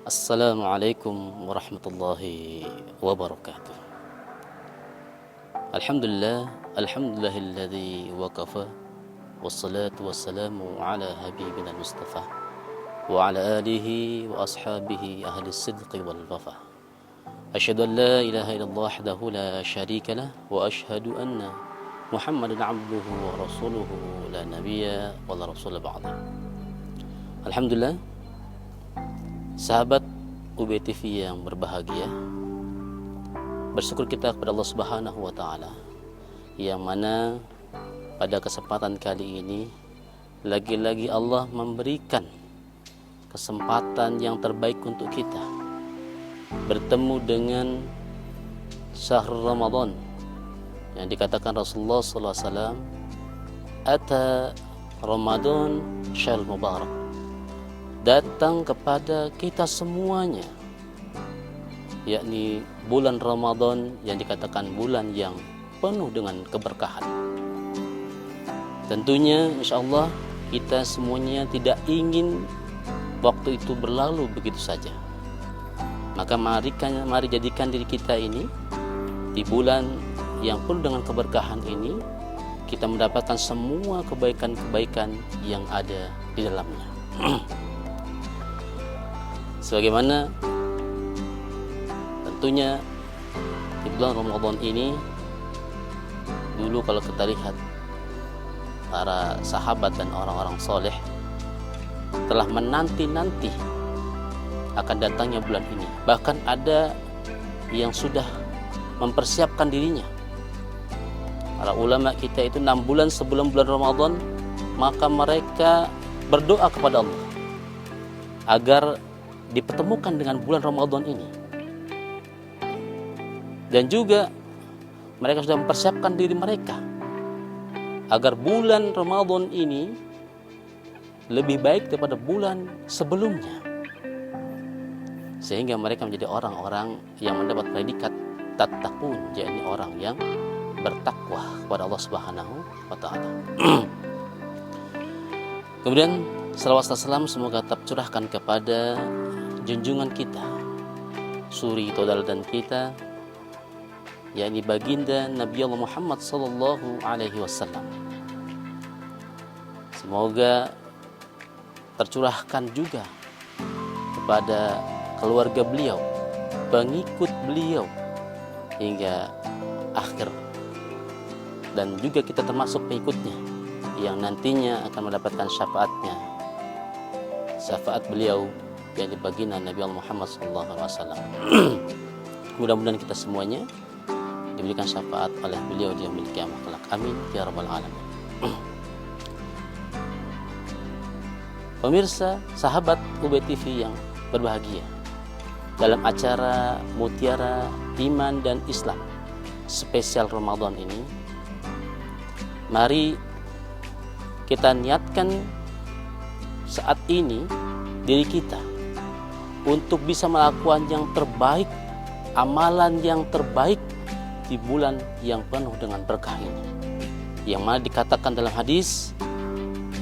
Assalamualaikum warahmatullahi wabarakatuh. Alhamdulillah, alhamdulillahilladzi waqafa wassalatu wassalamu ala habibina Mustafa wa ala alihi wa ashabihi ahli sidqi wal wafa. Asyhadu an la ilaha illallah wahdahu la syarika lah wa asyhadu anna Muhammadan abduhu wa rasuluhu la nabiyya wa la rasul ba'da. Alhamdulillah, sahabat UB TV yang berbahagia, bersyukur kita kepada Allah Subhanahu wa taala yang mana pada kesempatan kali ini lagi-lagi Allah memberikan kesempatan yang terbaik untuk kita bertemu dengan syahrul Ramadan yang dikatakan Rasulullah sallallahu alaihi wasallam, "Ata Ramadan syahrul mubarak." Datang kepada kita semuanya, yakni bulan Ramadan yang dikatakan bulan yang penuh dengan keberkahan. Tentunya insyaallah kita semuanya tidak ingin waktu itu berlalu begitu saja. Maka mari jadikan diri kita ini di bulan yang penuh dengan keberkahan ini kita mendapatkan semua kebaikan-kebaikan yang ada di dalamnya. Sebagaimana tentunya di bulan Ramadan ini, dulu kalau kita lihat para sahabat dan orang-orang soleh telah menanti-nanti akan datangnya bulan ini. Bahkan ada yang sudah mempersiapkan dirinya. Para ulama kita itu 6 bulan sebelum bulan Ramadan, maka mereka berdoa kepada Allah agar dipertemukan dengan bulan Ramadan ini. Dan juga mereka sudah mempersiapkan diri mereka agar bulan Ramadan ini lebih baik daripada bulan sebelumnya, sehingga mereka menjadi orang-orang yang mendapat predikat tattaqun, yakni orang yang bertakwa kepada Allah Subhanahu wa taala. Kemudian salawat salam semoga tetap curahkan kepada junjungan kita, suri tauladan kita, yakni baginda Nabi Allah Muhammad sallallahu alaihi wasallam. Semoga tercurahkan juga kepada keluarga beliau, pengikut beliau hingga akhir, dan juga kita termasuk pengikutnya yang nantinya akan mendapatkan syafaat beliau yang baginda Nabi Muhammad SAW. Mudah-mudahan kita semuanya diberikan syafaat oleh beliau di yaumil qiyamah kelak. Amin ya rabbal alamin. Pemirsa, sahabat UB TV yang berbahagia, dalam acara Mutiara Iman dan Islam spesial Ramadan ini, mari kita niatkan saat ini diri kita untuk bisa melakukan yang terbaik, amalan yang terbaik di bulan yang penuh dengan berkah ini, yang mana dikatakan dalam hadis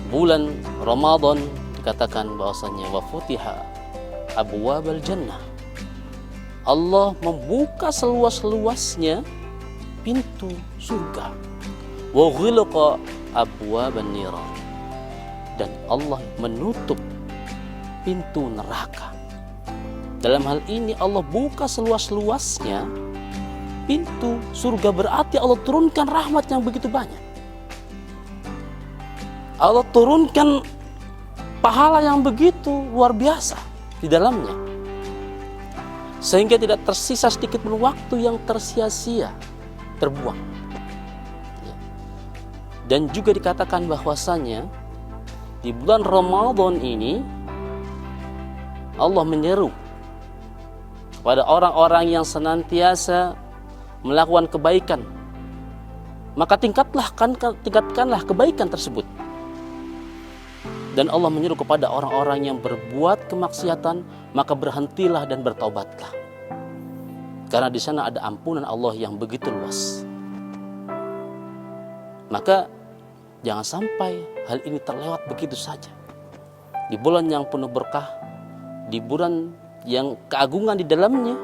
bulan Ramadan dikatakan bahwasanya wa futiha abwabal jannah, Allah membuka seluas-luasnya pintu surga, wa ghilqa abwaban niran, dan Allah menutup pintu neraka. Dalam hal ini Allah buka seluas-luasnya pintu surga, berarti Allah turunkan rahmat yang begitu banyak. Allah turunkan pahala yang begitu luar biasa di dalamnya, sehingga tidak tersisa sedikit pun waktu yang tersia-sia, terbuang. Dan juga dikatakan bahwasanya di bulan Ramadan ini Allah menyeru kepada orang-orang yang senantiasa melakukan kebaikan, maka tingkatkanlah kebaikan tersebut. Dan Allah menyeru kepada orang-orang yang berbuat kemaksiatan, maka berhentilah dan bertaubatlah, karena di sana ada ampunan Allah yang begitu luas. Maka jangan sampai hal ini terlewat begitu saja. Di bulan yang penuh berkah, di bulan yang keagungan di dalamnya,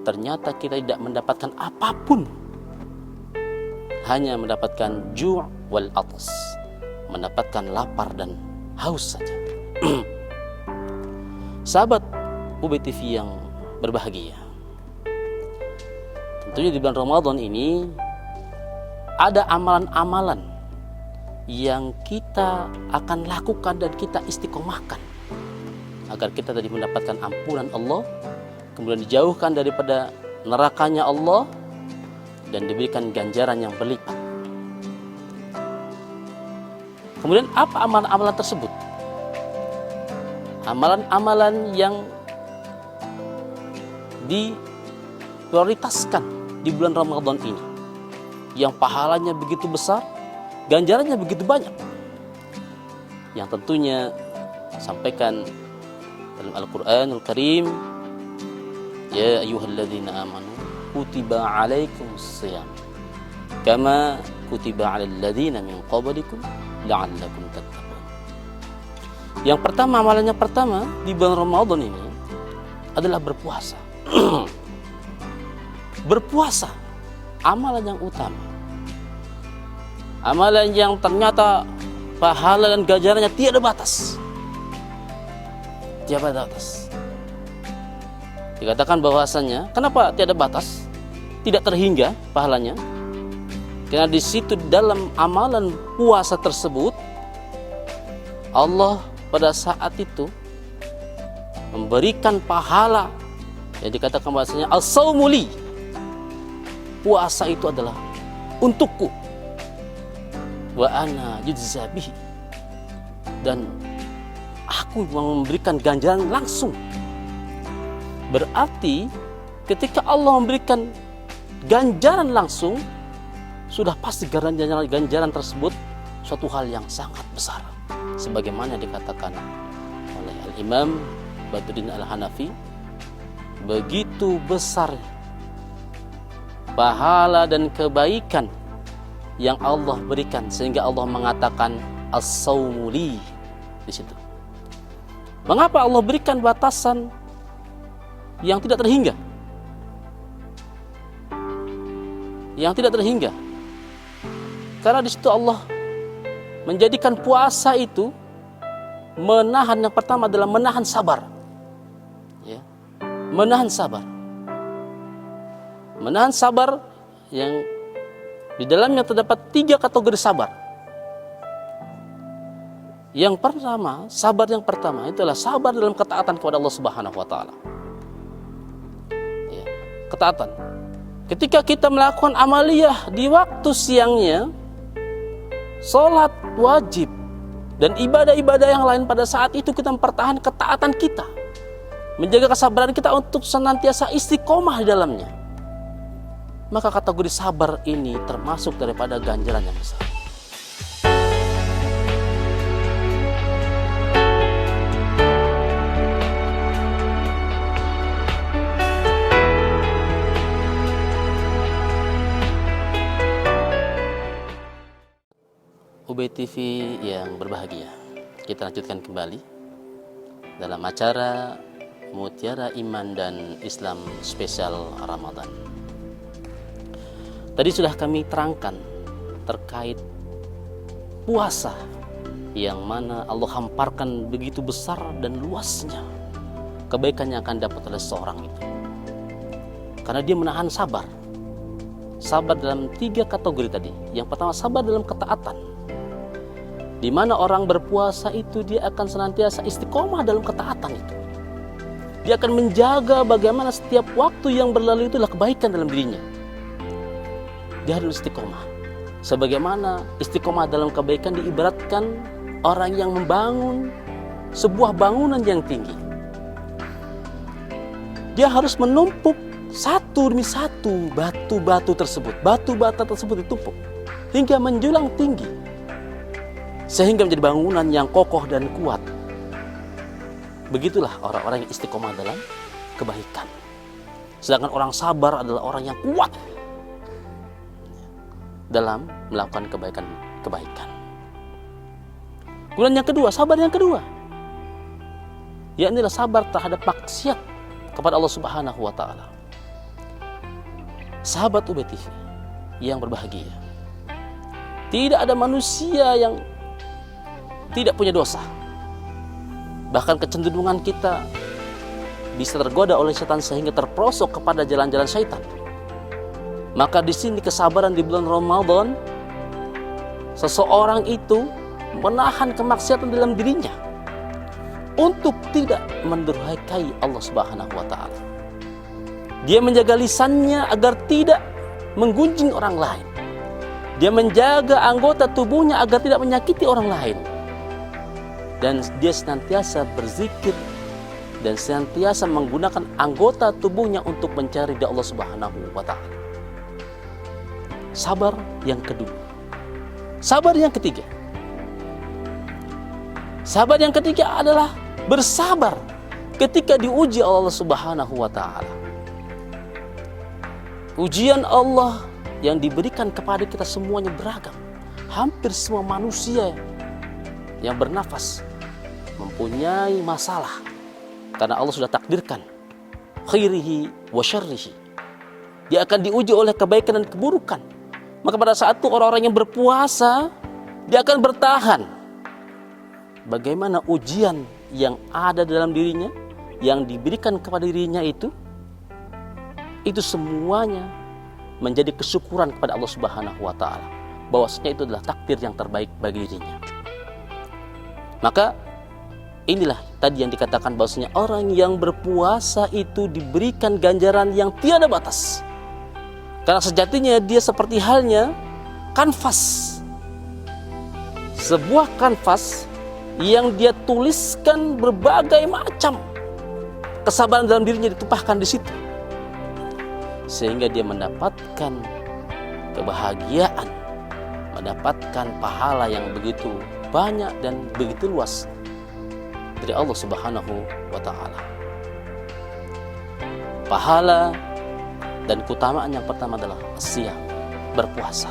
ternyata kita tidak mendapatkan apapun, hanya mendapatkan ju' wal atas, mendapatkan lapar dan haus saja. Sahabat UB TV yang berbahagia, tentunya di bulan Ramadan ini ada amalan-amalan yang kita akan lakukan dan kita istiqomahkan agar kita tadi mendapatkan ampunan Allah, kemudian dijauhkan daripada nerakanya Allah, dan diberikan ganjaran yang berlipat. Kemudian apa amalan-amalan tersebut? Amalan-amalan yang diprioritaskan di bulan Ramadan ini, yang pahalanya begitu besar, ganjarannya begitu banyak, yang tentunya sampaikan dalam Al-Quranul Karim, ya ayyuhalladzina amanu kutiba alaikumus shiyam kama kutiba alal ladzina min qablikum la'allakum tattaqun. Yang pertama, amalannya pertama di bulan Ramadan ini adalah berpuasa. Berpuasa, amalan yang utama, amalan yang ternyata pahala dan ganjarannya tiada batas. Tiada batas. Dikatakan bahwasanya, kenapa tiada batas? Tidak terhingga pahalanya. Karena di situ dalam amalan puasa tersebut, Allah pada saat itu memberikan pahala yang dikatakan bahwasanya as-saumu li. Puasa itu adalah untukku. Wa ana yujza bihi. Dan aku memberikan ganjaran langsung. Berarti ketika Allah memberikan ganjaran langsung, sudah pasti ganjaran tersebut suatu hal yang sangat besar. Sebagaimana dikatakan oleh Al-Imam Badruddin Al-Hanafi, begitu besar pahala dan kebaikan yang Allah berikan sehingga Allah mengatakan as-saumu li di situ. Mengapa Allah berikan batasan yang tidak terhingga? Yang tidak terhingga. Karena di situ Allah menjadikan puasa itu menahan, yang pertama adalah menahan sabar. Ya. Menahan sabar. Menahan sabar yang di dalamnya terdapat 3 kategori sabar. Yang pertama, sabar yang pertama itulah sabar dalam ketaatan kepada Allah Subhanahu wa taala. Ya, ketaatan. Ketika kita melakukan amaliyah di waktu siangnya, sholat wajib dan ibadah-ibadah yang lain, pada saat itu kita mempertahankan ketaatan kita, menjaga kesabaran kita untuk senantiasa istiqomah di dalamnya. Maka kategori sabar ini termasuk daripada ganjaran yang besar. UB TV yang berbahagia, kita lanjutkan kembali dalam acara Mutiara Iman dan Islam spesial Ramadan. Tadi sudah kami terangkan terkait puasa yang mana Allah hamparkan begitu besar dan luasnya kebaikan yang akan dapat oleh seorang itu, karena dia menahan sabar. Sabar dalam 3 kategori tadi. Yang pertama, sabar dalam ketaatan, di mana orang berpuasa itu dia akan senantiasa istiqomah dalam ketaatan itu. Dia akan menjaga bagaimana setiap waktu yang berlalu itulah kebaikan dalam dirinya. Dia harus istiqomah. Sebagaimana istiqomah dalam kebaikan diibaratkan orang yang membangun sebuah bangunan yang tinggi. Dia harus menumpuk satu demi satu batu-batu tersebut. Batu-bata tersebut ditumpuk hingga menjulang tinggi, sehingga menjadi bangunan yang kokoh dan kuat. Begitulah orang-orang yang istiqomah dalam kebaikan. Sedangkan orang sabar adalah orang yang kuat dalam melakukan kebaikan. Kemudian yang kedua, sabar yang kedua, yakni sabar terhadap maksiat kepada Allah Subhanahu wa taala. Sahabat UB TV yang berbahagia, tidak ada manusia yang tidak punya dosa. Bahkan kecenderungan kita bisa tergoda oleh setan sehingga terperosok kepada jalan-jalan syaitan. Maka di sini kesabaran di bulan Ramadan, seseorang itu menahan kemaksiatan dalam dirinya untuk tidak mendurhakai Allah Subhanahu wa taala. Dia menjaga lisannya agar tidak menggunjing orang lain. Dia menjaga anggota tubuhnya agar tidak menyakiti orang lain. Dan dia senantiasa berzikir dan senantiasa menggunakan anggota tubuhnya untuk mencari ridha Allah Subhanahu wa taala. Sabar yang kedua. Sabar yang ketiga. Sabar yang ketiga adalah bersabar ketika diuji Allah Subhanahu wa taala. Ujian Allah yang diberikan kepada kita semuanya beragam. Hampir semua manusia yang bernafas mempunyai masalah karena Allah sudah takdirkan khairihi wa syarrihi. Dia akan diuji oleh kebaikan dan keburukan. Maka pada saat itu orang-orang yang berpuasa, dia akan bertahan. Bagaimana ujian yang ada dalam dirinya, yang diberikan kepada dirinya itu semuanya menjadi kesyukuran kepada Allah Subhanahu wa taala, bahwasanya itu adalah takdir yang terbaik bagi dirinya. Maka inilah tadi yang dikatakan bahwasanya orang yang berpuasa itu diberikan ganjaran yang tiada batas. Karena sejatinya dia seperti halnya kanvas. Sebuah kanvas yang dia tuliskan berbagai macam kesabaran dalam dirinya ditumpahkan di situ. Sehingga dia mendapatkan kebahagiaan, mendapatkan pahala yang begitu banyak dan begitu luas dari Allah Subhanahu wa taala. Pahala dan keutamaan yang pertama adalah siyam, berpuasa.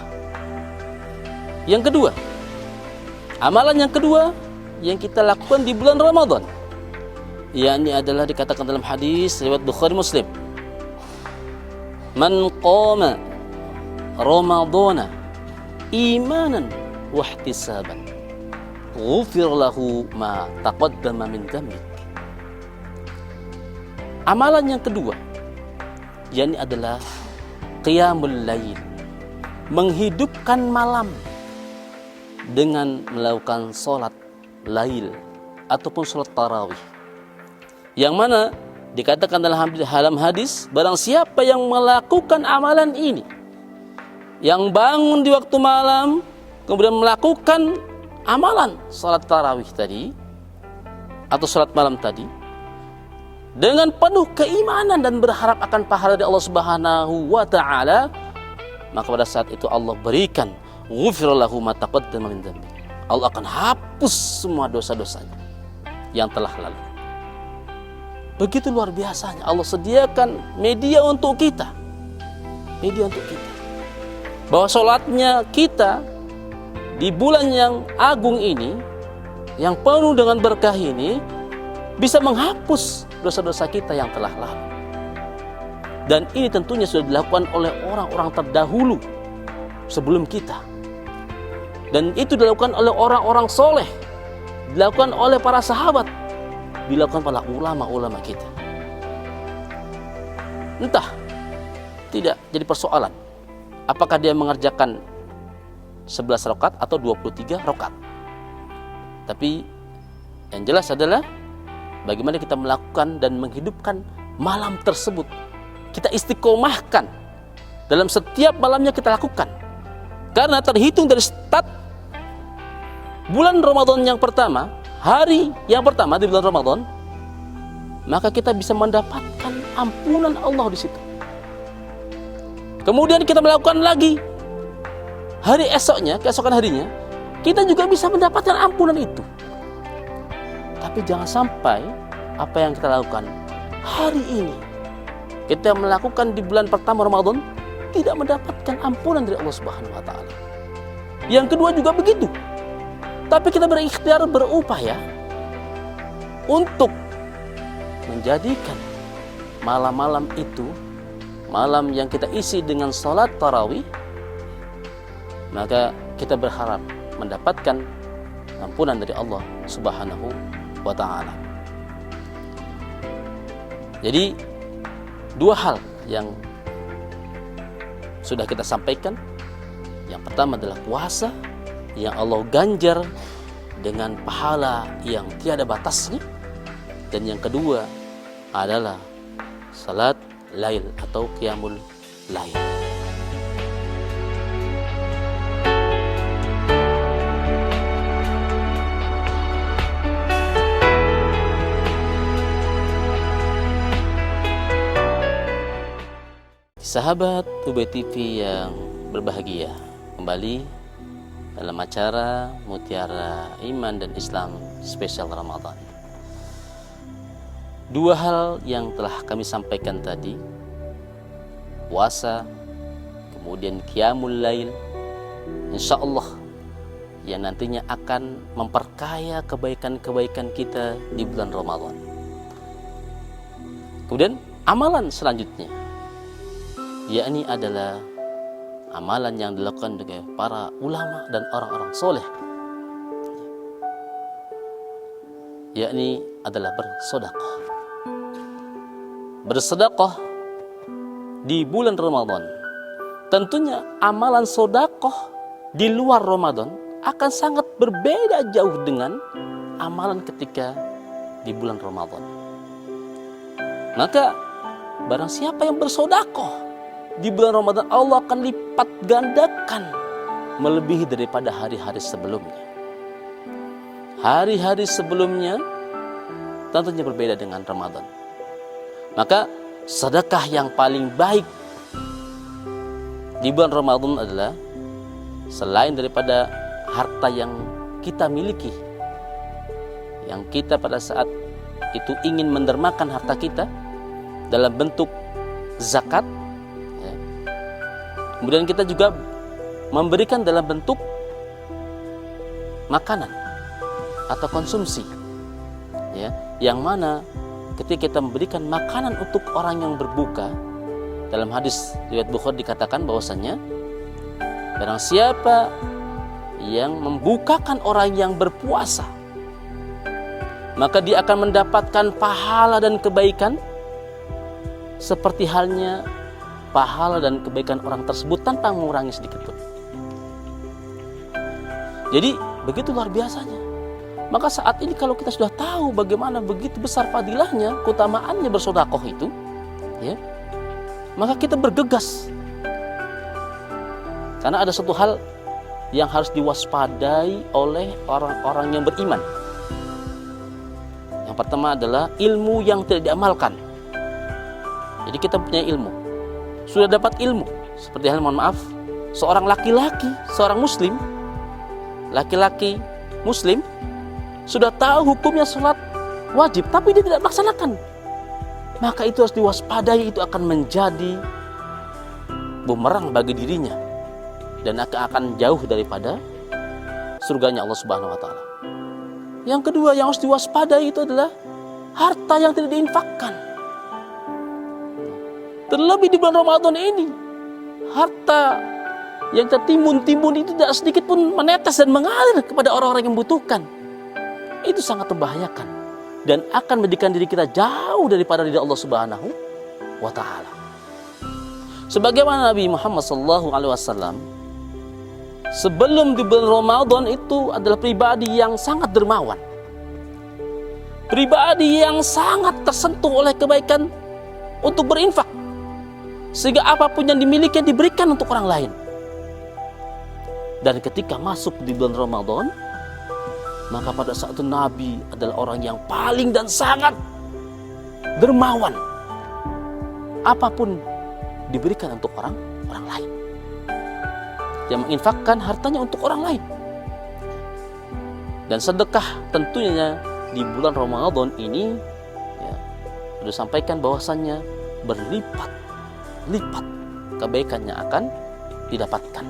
Yang kedua, amalan yang kedua yang kita lakukan di bulan Ramadan, yakni adalah dikatakan dalam hadis riwayat Bukhari Muslim, man qama Ramadana imanan wa ihtisaban ghufir lahu ma taqaddama min dzambik. Amalan yang kedua yakni adalah qiyamul lail, menghidupkan malam dengan melakukan sholat lail ataupun sholat tarawih, yang mana dikatakan dalam hadis, barang siapa yang melakukan amalan ini, yang bangun di waktu malam kemudian melakukan amalan sholat tarawih tadi atau sholat malam tadi dengan penuh keimanan dan berharap akan pahala dari Allah Subhanahu wa taala, maka pada saat itu Allah berikan ghufira lahu ma taqaddama min dzambi. Allah akan hapus semua dosa-dosanya yang telah lalu. Begitu luar biasanya Allah sediakan media untuk kita. Media untuk kita. Bahwa sholatnya kita di bulan yang agung ini, yang penuh dengan berkah ini, bisa menghapus dosa-dosa kita yang telah lalu. Dan ini tentunya sudah dilakukan oleh orang-orang terdahulu sebelum kita. Dan itu dilakukan oleh orang-orang soleh, dilakukan oleh para sahabat, dilakukan oleh ulama-ulama kita. Entah, tidak jadi persoalan apakah dia mengerjakan 11 rakaat atau 23 rakaat. Tapi yang jelas adalah bagaimana kita melakukan dan menghidupkan malam tersebut. Kita istiqomahkan dalam setiap malamnya kita lakukan. Karena terhitung dari start bulan Ramadan yang pertama, hari yang pertama di bulan Ramadan, maka kita bisa mendapatkan ampunan Allah di situ. Kemudian kita melakukan lagi hari esoknya, keesokan harinya, kita juga bisa mendapatkan ampunan itu. Tapi jangan sampai apa yang kita lakukan hari ini, kita melakukan di bulan pertama Ramadan, tidak mendapatkan ampunan dari Allah Subhanahu wa taala. Yang kedua juga begitu. Tapi kita berikhtiar, berupaya untuk menjadikan malam-malam itu, malam yang kita isi dengan sholat tarawih, maka kita berharap mendapatkan ampunan dari Allah Subhanahu wa ta'ala. Jadi dua hal yang sudah kita sampaikan. Yang pertama adalah puasa yang Allah ganjar dengan pahala yang tiada batasnya. Dan yang kedua adalah salat lail atau qiyamul lail. Sahabat UB TV yang berbahagia, kembali dalam acara Mutiara Iman dan Islam spesial Ramadan. Dua hal yang telah kami sampaikan tadi, puasa, kemudian qiyamul lail, insya Allah yang nantinya akan memperkaya kebaikan-kebaikan kita di bulan Ramadan. Kemudian amalan selanjutnya, yakni adalah amalan yang dilakukan oleh para ulama dan orang-orang soleh, yakni adalah bersedekah. Bersedekah di bulan Ramadan. Tentunya amalan sedekah di luar Ramadan akan sangat berbeda jauh dengan amalan ketika di bulan Ramadan. Maka barang siapa yang bersedekah di bulan Ramadan, Allah akan lipat gandakan melebihi daripada hari-hari sebelumnya. Hari-hari sebelumnya tentunya berbeda dengan Ramadan. Maka sedekah yang paling baik di bulan Ramadan adalah selain daripada harta yang kita miliki, yang kita pada saat itu ingin mendermakan harta kita dalam bentuk zakat, kemudian kita juga memberikan dalam bentuk makanan atau konsumsi, ya, yang mana ketika kita memberikan makanan untuk orang yang berbuka, dalam hadis riwayat Bukhari dikatakan bahwasanya barang siapa yang membukakan orang yang berpuasa, maka dia akan mendapatkan pahala dan kebaikan seperti halnya pahala dan kebaikan orang tersebut tanpa mengurangi sedikit pun. Jadi begitu luar biasanya. Maka saat ini kalau kita sudah tahu bagaimana begitu besar fadilahnya, keutamaannya bersedekah itu, ya, maka kita bergegas. Karena ada satu hal yang harus diwaspadai oleh orang-orang yang beriman. Yang pertama adalah ilmu yang tidak diamalkan. Jadi kita punya ilmu, sudah dapat ilmu, seperti hal, mohon maaf, seorang laki-laki, seorang muslim, laki-laki muslim sudah tahu hukumnya sholat wajib, tapi dia tidak melaksanakan. Maka itu harus diwaspadai, itu akan menjadi bumerang bagi dirinya dan akan jauh daripada surganya Allah Subhanahu wa ta'ala. Yang kedua yang harus diwaspadai itu adalah harta yang tidak diinfakkan. Terlebih di bulan Ramadan ini, harta yang tertimbun-timbun itu tidak sedikit pun menetes dan mengalir kepada orang-orang yang membutuhkan. Itu sangat membahayakan dan akan menjadikan diri kita jauh daripada ridha Allah Subhanahu wa ta'ala. Sebagaimana Nabi Muhammad SAW sebelum di bulan Ramadan itu adalah pribadi yang sangat dermawan, pribadi yang sangat tersentuh oleh kebaikan untuk berinfak, sehingga apapun yang dimiliki diberikan untuk orang lain. Dan ketika masuk di bulan Ramadan, maka pada saat itu Nabi adalah orang yang paling dan sangat dermawan. Apapun diberikan untuk orang lain. Dia menginfakkan hartanya untuk orang lain. Dan sedekah tentunya di bulan Ramadan ini, ya, sudah sampaikan bahwasannya berlipat-lipat kebaikannya akan didapatkan.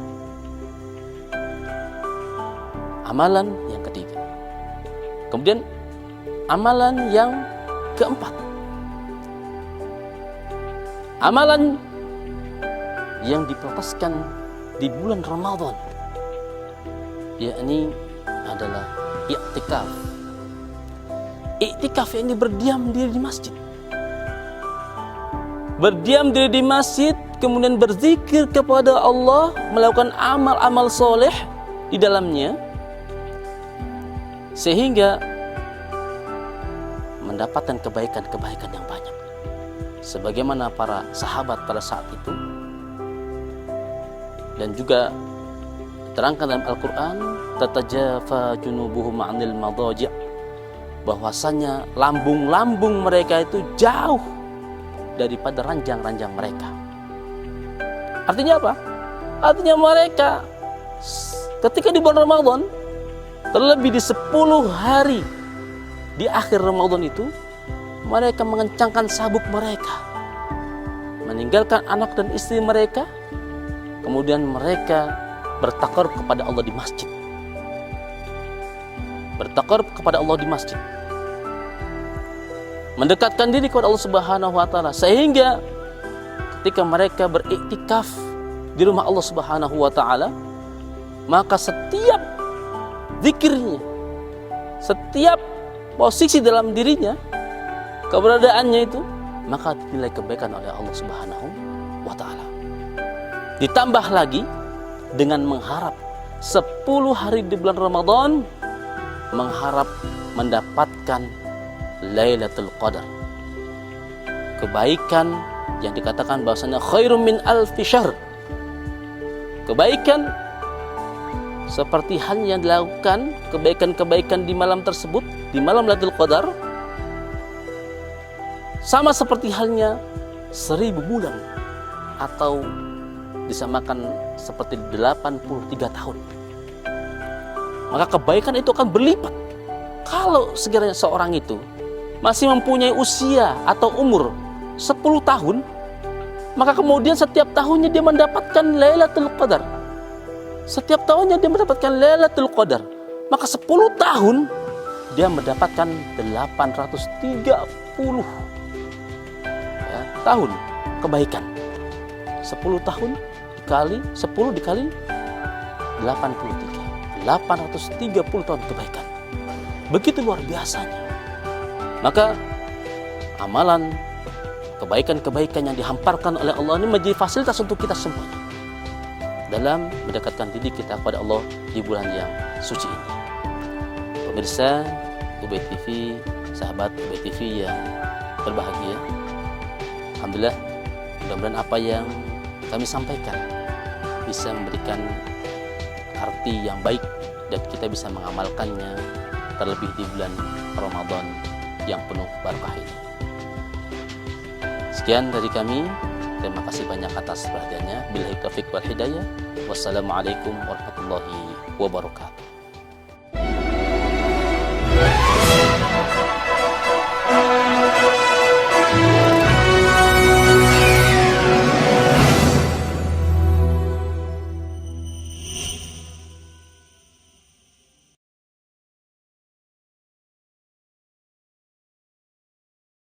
Amalan yang ketiga. Kemudian amalan yang keempat, amalan yang diprioritaskan di bulan Ramadan, yakni adalah i'tikaf. I'tikaf ini berdiam diri di masjid. Berdiam diri di masjid, kemudian berzikir kepada Allah, melakukan amal-amal soleh di dalamnya, sehingga mendapatkan kebaikan-kebaikan yang banyak. Sebagaimana para sahabat pada saat itu, dan juga diterangkan dalam Al-Quran, tatajafa junubuhum 'anil madaji', bahwasanya lambung-lambung mereka itu jauh daripada ranjang-ranjang mereka. Artinya apa? Artinya mereka ketika di bulan Ramadan, terlebih di 10 hari di akhir Ramadan itu, mereka mengencangkan sabuk mereka, meninggalkan anak dan istri mereka, kemudian mereka bertakarub kepada Allah di masjid. Bertakarub kepada Allah di masjid, mendekatkan diri kepada Allah Subhanahu wa taala, sehingga ketika mereka beriktikaf di rumah Allah Subhanahu wa taala, maka setiap zikirnya, setiap posisi dalam dirinya, keberadaannya itu, maka dinilai kebaikan oleh Allah Subhanahu wa taala. Ditambah lagi dengan mengharap 10 hari di bulan Ramadan, mengharap mendapatkan Lailatul Qadar, kebaikan yang dikatakan bahwasanya khairum min alfi syahr, kebaikan seperti halnya yang dilakukan, kebaikan-kebaikan di malam tersebut, di malam Lailatul Qadar, sama seperti halnya 1000 bulan, atau disamakan seperti 83 tahun. Maka kebaikan itu akan berlipat. Kalau sekiranya seorang itu masih mempunyai usia atau umur 10 tahun, maka kemudian setiap tahunnya dia mendapatkan Lailatul Qadar. Setiap tahunnya dia mendapatkan Lailatul Qadar, maka 10 tahun dia mendapatkan 830 tahun kebaikan. 10 tahun dikali 10 dikali 83, 830 tahun kebaikan. Begitu luar biasanya. Maka amalan kebaikan-kebaikan yang dihamparkan oleh Allah ini menjadi fasilitas untuk kita semuanya dalam mendekatkan diri kita kepada Allah di bulan yang suci ini. Pemirsa UB TV, sahabat UB TV yang berbahagia, alhamdulillah, mudah-mudahan apa yang kami sampaikan bisa memberikan arti yang baik dan kita bisa mengamalkannya, terlebih di bulan Ramadan yang penuh barakah ini. Sekian dari kami. Terima kasih banyak atas perhatiannya. Billahi taufiq wal hidayah. Wassalamualaikum warahmatullahi wabarakatuh.